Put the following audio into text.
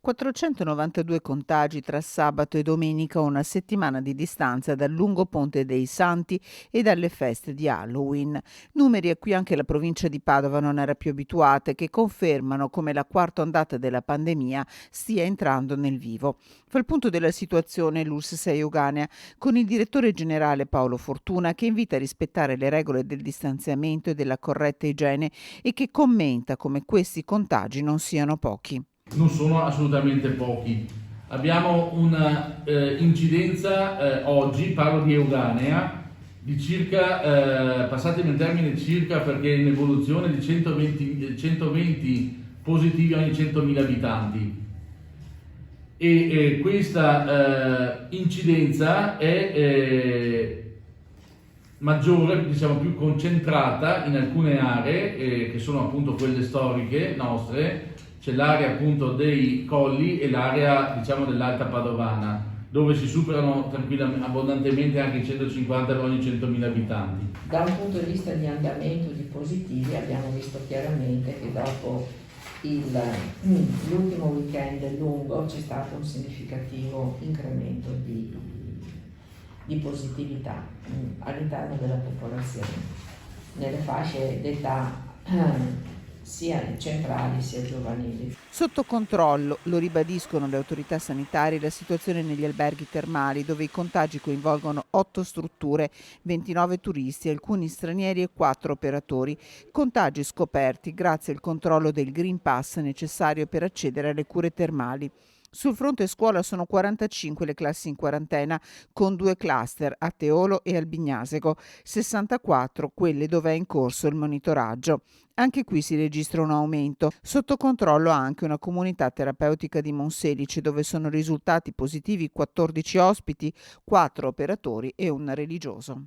492 contagi tra sabato e domenica, una settimana di distanza dal lungo ponte dei Santi e dalle feste di Halloween. Numeri a cui anche la provincia di Padova non era più abituata e che confermano come la quarta ondata della pandemia stia entrando nel vivo. Fa il punto della situazione l'ULSS 6 Euganea con il direttore generale Paolo Fortuna, che invita a rispettare le regole del distanziamento e della corretta igiene e che commenta come questi contagi non siano pochi. Non sono assolutamente pochi. Abbiamo una incidenza oggi, parlo di Euganea, di circa, passatemi il termine circa perché è in evoluzione, di 120 positivi ogni 100.000 abitanti. E questa incidenza è maggiore perché siamo più concentrata in alcune aree che sono appunto quelle storiche nostre. C'è l'area appunto dei colli e l'area diciamo dell'Alta Padovana, dove si superano tranquillamente, abbondantemente anche i 150 per ogni 100.000 abitanti. Da un punto di vista di andamento di positivi abbiamo visto chiaramente che dopo l'ultimo weekend lungo c'è stato un significativo incremento di positività all'interno della popolazione, nelle fasce d'età sia centrali sia giovanili. Sotto controllo, lo ribadiscono le autorità sanitarie, la situazione negli alberghi termali dove i contagi coinvolgono 8 strutture, 29 turisti, alcuni stranieri e 4 operatori. Contagi scoperti grazie al controllo del Green Pass necessario per accedere alle cure termali. Sul fronte scuola sono 45 le classi in quarantena, con 2 cluster a Teolo e Albignasego, 64 quelle dove è in corso il monitoraggio. Anche qui si registra un aumento. Sotto controllo anche una comunità terapeutica di Monselice dove sono risultati positivi 14 ospiti, 4 operatori e un religioso.